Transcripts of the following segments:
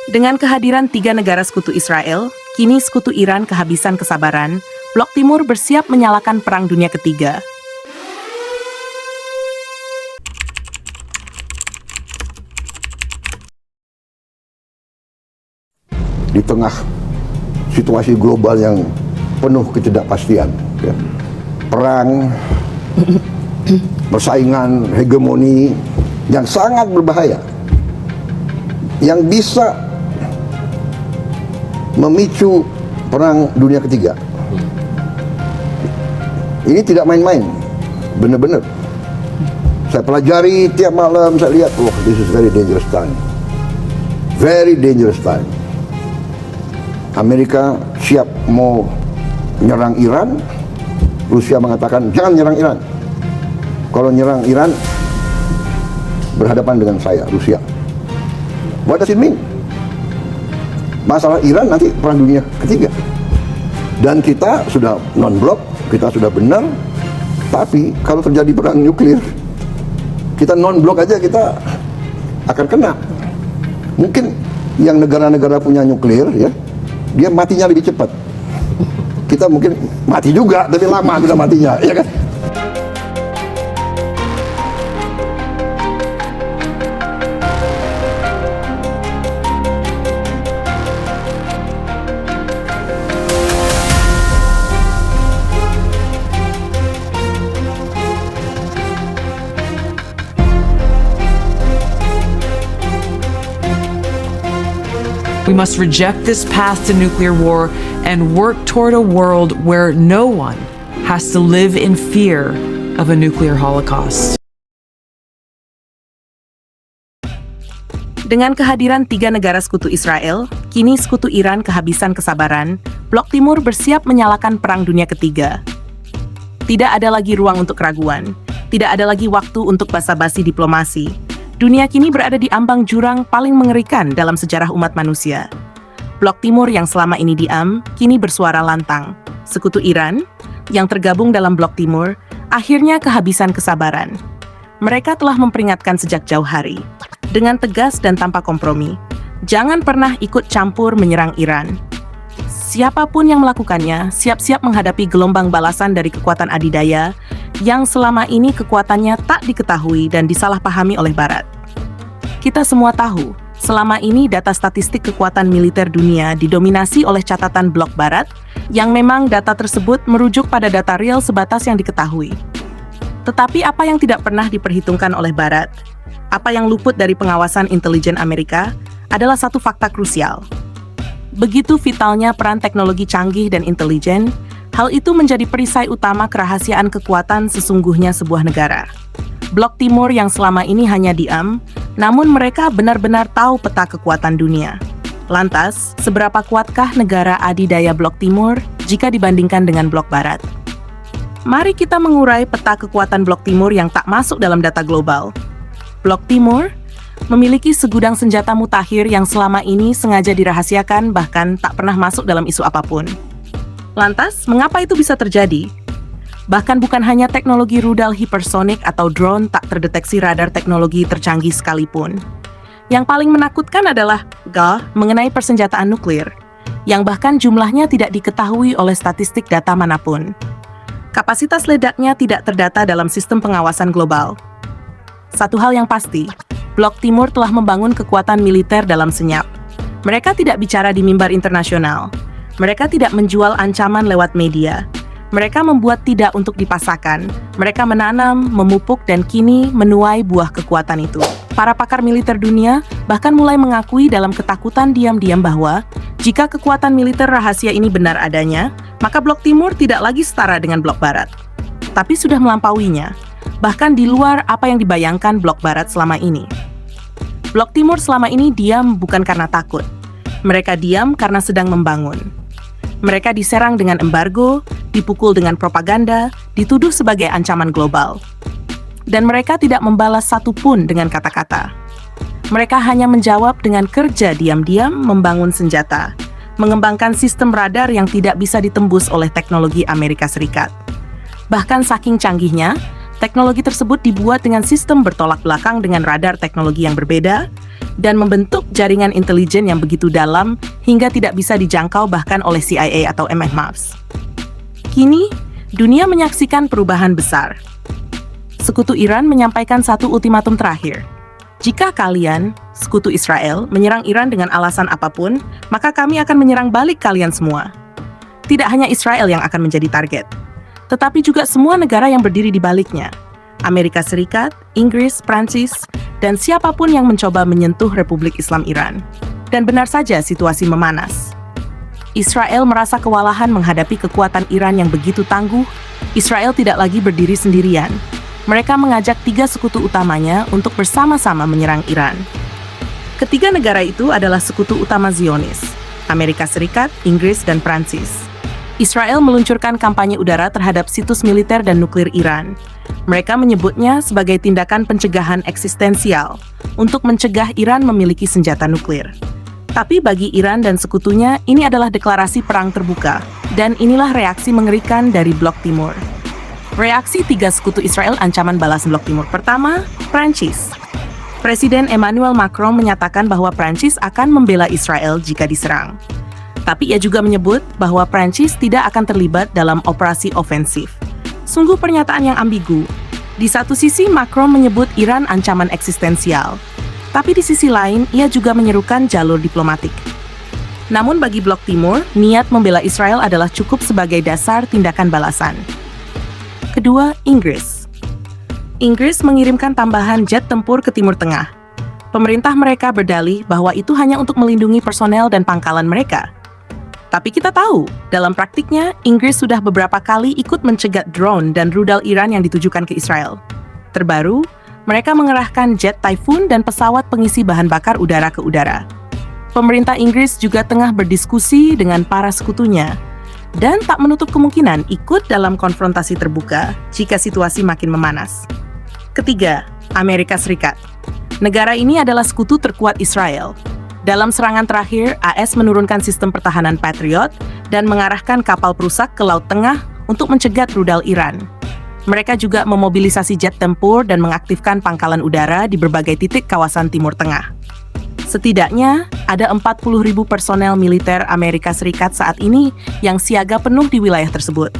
Dengan kehadiran 3 negara sekutu Israel, kini sekutu Iran kehabisan kesabaran, Blok Timur bersiap menyalakan Perang Dunia Ketiga. Di tengah situasi global yang penuh ketidakpastian, ya, perang, persaingan, hegemoni yang sangat berbahaya, yang bisa memicu Perang Dunia Ketiga. Ini tidak main-main, benar-benar. Saya pelajari tiap malam, saya lihat, this is very dangerous time. Very dangerous time. Amerika siap mau menyerang Iran, Rusia mengatakan jangan nyerang Iran. Kalau nyerang Iran, berhadapan dengan saya, Rusia. What does it mean? Masalah Iran nanti Perang Dunia Ketiga. Dan kita sudah non-blok, kita sudah benar. Tapi kalau terjadi perang nuklir, kita non-blok aja kita akan kena. Mungkin yang negara-negara punya nuklir, ya, dia matinya lebih cepat. Kita mungkin mati juga, tapi lama kita matinya, ya kan? We must reject this path to nuclear war and work toward a world where no one has to live in fear of a nuclear holocaust. Dengan kehadiran 3 negara sekutu Israel, kini sekutu Iran kehabisan kesabaran, Blok Timur bersiap menyalakan Perang Dunia Ketiga. Tidak ada lagi ruang untuk keraguan, tidak ada lagi waktu untuk basa-basi diplomasi. Dunia kini berada di ambang jurang paling mengerikan dalam sejarah umat manusia. Blok Timur yang selama ini diam, kini bersuara lantang. Sekutu Iran, yang tergabung dalam Blok Timur, akhirnya kehabisan kesabaran. Mereka telah memperingatkan sejak jauh hari, dengan tegas dan tanpa kompromi, jangan pernah ikut campur menyerang Iran. Siapapun yang melakukannya, siap-siap menghadapi gelombang balasan dari kekuatan adidaya, yang selama ini kekuatannya tak diketahui dan disalahpahami oleh Barat. Kita semua tahu, selama ini data statistik kekuatan militer dunia didominasi oleh catatan blok Barat, yang memang data tersebut merujuk pada data real sebatas yang diketahui. Tetapi apa yang tidak pernah diperhitungkan oleh Barat, apa yang luput dari pengawasan intelijen Amerika, adalah satu fakta krusial. Begitu vitalnya peran teknologi canggih dan intelijen, hal itu menjadi perisai utama kerahasiaan kekuatan sesungguhnya sebuah negara. Blok Timur yang selama ini hanya diam, namun mereka benar-benar tahu peta kekuatan dunia. Lantas, seberapa kuatkah negara adidaya Blok Timur jika dibandingkan dengan Blok Barat? Mari kita mengurai peta kekuatan Blok Timur yang tak masuk dalam data global. Blok Timur memiliki segudang senjata mutakhir yang selama ini sengaja dirahasiakan bahkan tak pernah masuk dalam isu apapun. Lantas, mengapa itu bisa terjadi? Bahkan bukan hanya teknologi rudal hipersonik atau drone tak terdeteksi radar teknologi tercanggih sekalipun. Yang paling menakutkan adalah mengenai persenjataan nuklir, yang bahkan jumlahnya tidak diketahui oleh statistik data manapun. Kapasitas ledaknya tidak terdata dalam sistem pengawasan global. Satu hal yang pasti, Blok Timur telah membangun kekuatan militer dalam senyap. Mereka tidak bicara di mimbar internasional. Mereka tidak menjual ancaman lewat media. Mereka membuat tidak untuk dipasarkan. Mereka menanam, memupuk, dan kini menuai buah kekuatan itu. Para pakar militer dunia bahkan mulai mengakui dalam ketakutan diam-diam bahwa jika kekuatan militer rahasia ini benar adanya, maka Blok Timur tidak lagi setara dengan Blok Barat. Tapi sudah melampauinya, bahkan di luar apa yang dibayangkan Blok Barat selama ini. Blok Timur selama ini diam bukan karena takut. Mereka diam karena sedang membangun. Mereka diserang dengan embargo, dipukul dengan propaganda, dituduh sebagai ancaman global. Dan mereka tidak membalas satupun dengan kata-kata. Mereka hanya menjawab dengan kerja diam-diam membangun senjata, mengembangkan sistem radar yang tidak bisa ditembus oleh teknologi Amerika Serikat. Bahkan saking canggihnya, teknologi tersebut dibuat dengan sistem bertolak belakang dengan radar teknologi yang berbeda, dan membentuk jaringan intelijen yang begitu dalam hingga tidak bisa dijangkau bahkan oleh CIA atau MI5. Kini, dunia menyaksikan perubahan besar. Sekutu Iran menyampaikan satu ultimatum terakhir. Jika kalian, sekutu Israel, menyerang Iran dengan alasan apapun, maka kami akan menyerang balik kalian semua. Tidak hanya Israel yang akan menjadi target, tetapi juga semua negara yang berdiri di baliknya. Amerika Serikat, Inggris, Prancis, dan siapapun yang mencoba menyentuh Republik Islam Iran. Dan benar saja situasi memanas. Israel merasa kewalahan menghadapi kekuatan Iran yang begitu tangguh. Israel tidak lagi berdiri sendirian. Mereka mengajak 3 sekutu utamanya untuk bersama-sama menyerang Iran. Ketiga negara itu adalah sekutu utama Zionis, Amerika Serikat, Inggris, dan Prancis. Israel meluncurkan kampanye udara terhadap situs militer dan nuklir Iran. Mereka menyebutnya sebagai tindakan pencegahan eksistensial untuk mencegah Iran memiliki senjata nuklir. Tapi bagi Iran dan sekutunya, ini adalah deklarasi perang terbuka, dan inilah reaksi mengerikan dari Blok Timur. Reaksi 3 sekutu Israel ancaman balas Blok Timur. Pertama, Prancis. Presiden Emmanuel Macron menyatakan bahwa Prancis akan membela Israel jika diserang. Tapi ia juga menyebut bahwa Prancis tidak akan terlibat dalam operasi ofensif. Sungguh pernyataan yang ambigu. Di satu sisi, Macron menyebut Iran ancaman eksistensial. Tapi di sisi lain, ia juga menyerukan jalur diplomatik. Namun bagi Blok Timur, niat membela Israel adalah cukup sebagai dasar tindakan balasan. Kedua, Inggris. Inggris mengirimkan tambahan jet tempur ke Timur Tengah. Pemerintah mereka berdalih bahwa itu hanya untuk melindungi personel dan pangkalan mereka. Tapi kita tahu, dalam praktiknya, Inggris sudah beberapa kali ikut mencegat drone dan rudal Iran yang ditujukan ke Israel. Terbaru, mereka mengerahkan jet Typhoon dan pesawat pengisi bahan bakar udara ke udara. Pemerintah Inggris juga tengah berdiskusi dengan para sekutunya, dan tak menutup kemungkinan ikut dalam konfrontasi terbuka jika situasi makin memanas. Ketiga, Amerika Serikat. Negara ini adalah sekutu terkuat Israel. Dalam serangan terakhir, AS menurunkan sistem pertahanan Patriot dan mengarahkan kapal perusak ke Laut Tengah untuk mencegat rudal Iran. Mereka juga memobilisasi jet tempur dan mengaktifkan pangkalan udara di berbagai titik kawasan Timur Tengah. Setidaknya, ada 40.000 personel militer Amerika Serikat saat ini yang siaga penuh di wilayah tersebut.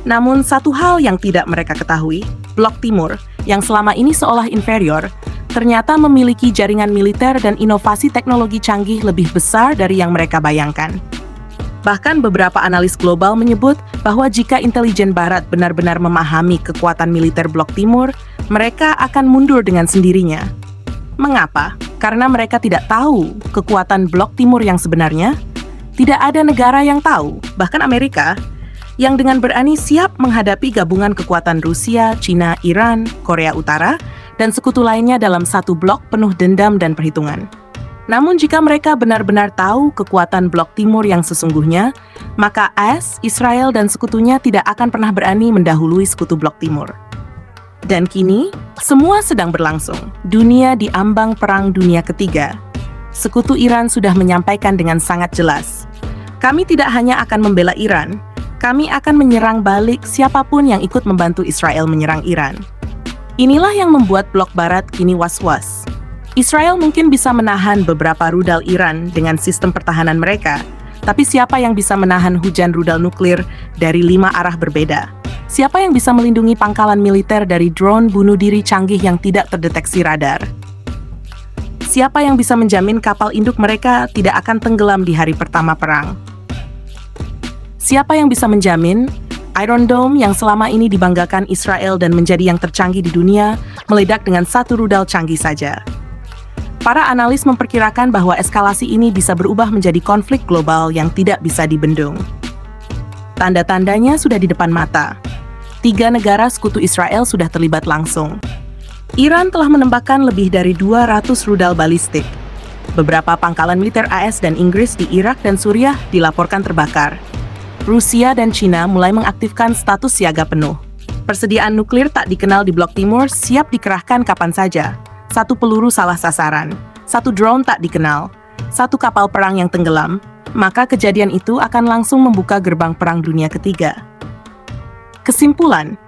Namun, satu hal yang tidak mereka ketahui, Blok Timur, yang selama ini seolah inferior, ternyata memiliki jaringan militer dan inovasi teknologi canggih lebih besar dari yang mereka bayangkan. Bahkan beberapa analis global menyebut bahwa jika intelijen Barat benar-benar memahami kekuatan militer Blok Timur, mereka akan mundur dengan sendirinya. Mengapa? Karena mereka tidak tahu kekuatan Blok Timur yang sebenarnya. Tidak ada negara yang tahu, bahkan Amerika, yang dengan berani siap menghadapi gabungan kekuatan Rusia, China, Iran, Korea Utara, dan sekutu lainnya dalam satu blok penuh dendam dan perhitungan. Namun jika mereka benar-benar tahu kekuatan Blok Timur yang sesungguhnya, maka AS, Israel, dan sekutunya tidak akan pernah berani mendahului sekutu Blok Timur. Dan kini, semua sedang berlangsung. Dunia diambang Perang Dunia Ketiga. Sekutu Iran sudah menyampaikan dengan sangat jelas, kami tidak hanya akan membela Iran, kami akan menyerang balik siapapun yang ikut membantu Israel menyerang Iran. Inilah yang membuat Blok Barat kini was-was. Israel mungkin bisa menahan beberapa rudal Iran dengan sistem pertahanan mereka, tapi siapa yang bisa menahan hujan rudal nuklir dari 5 arah berbeda? Siapa yang bisa melindungi pangkalan militer dari drone bunuh diri canggih yang tidak terdeteksi radar? Siapa yang bisa menjamin kapal induk mereka tidak akan tenggelam di hari pertama perang? Siapa yang bisa menjamin Iron Dome yang selama ini dibanggakan Israel dan menjadi yang tercanggih di dunia meledak dengan satu rudal canggih saja? Para analis memperkirakan bahwa eskalasi ini bisa berubah menjadi konflik global yang tidak bisa dibendung. Tanda-tandanya sudah di depan mata. 3 negara sekutu Israel sudah terlibat langsung. Iran telah menembakkan lebih dari 200 rudal balistik. Beberapa pangkalan militer AS dan Inggris di Irak dan Suriah dilaporkan terbakar. Rusia dan China mulai mengaktifkan status siaga penuh. Persediaan nuklir tak dikenal di Blok Timur siap dikerahkan kapan saja. 1 peluru salah sasaran, 1 drone tak dikenal, 1 kapal perang yang tenggelam, maka kejadian itu akan langsung membuka gerbang Perang Dunia Ketiga. Kesimpulan,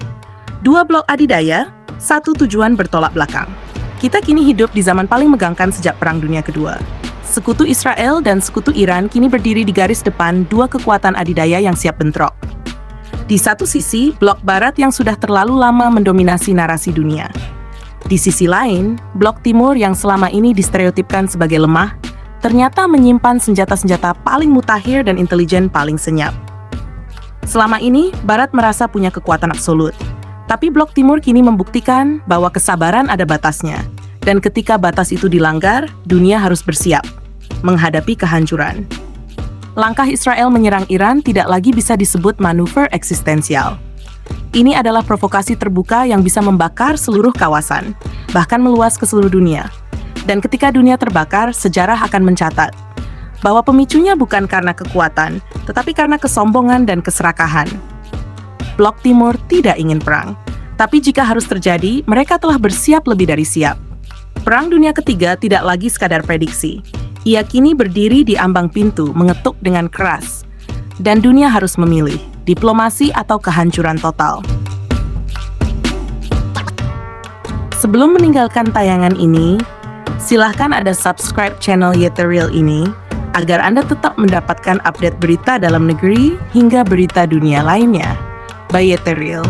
2 blok adidaya, 1 tujuan bertolak belakang. Kita kini hidup di zaman paling megangkan sejak Perang Dunia Kedua. Sekutu Israel dan Sekutu Iran kini berdiri di garis depan dua kekuatan adidaya yang siap bentrok. Di satu sisi, blok Barat yang sudah terlalu lama mendominasi narasi dunia. Di sisi lain, blok Timur yang selama ini distereotipkan sebagai lemah, ternyata menyimpan senjata-senjata paling mutakhir dan intelijen paling senyap. Selama ini, Barat merasa punya kekuatan absolut. Tapi blok Timur kini membuktikan bahwa kesabaran ada batasnya. Dan ketika batas itu dilanggar, dunia harus bersiap menghadapi kehancuran. Langkah Israel menyerang Iran tidak lagi bisa disebut manuver eksistensial. Ini adalah provokasi terbuka yang bisa membakar seluruh kawasan, bahkan meluas ke seluruh dunia. Dan ketika dunia terbakar, sejarah akan mencatat bahwa pemicunya bukan karena kekuatan, tetapi karena kesombongan dan keserakahan. Blok Timur tidak ingin perang, tapi jika harus terjadi, mereka telah bersiap lebih dari siap. Perang Dunia Ketiga tidak lagi sekadar prediksi. Ia kini berdiri di ambang pintu, mengetuk dengan keras. Dan dunia harus memilih, diplomasi atau kehancuran total. Sebelum meninggalkan tayangan ini, silahkan Anda subscribe channel Yetherreal ini, agar Anda tetap mendapatkan update berita dalam negeri hingga berita dunia lainnya. By Yetherreal.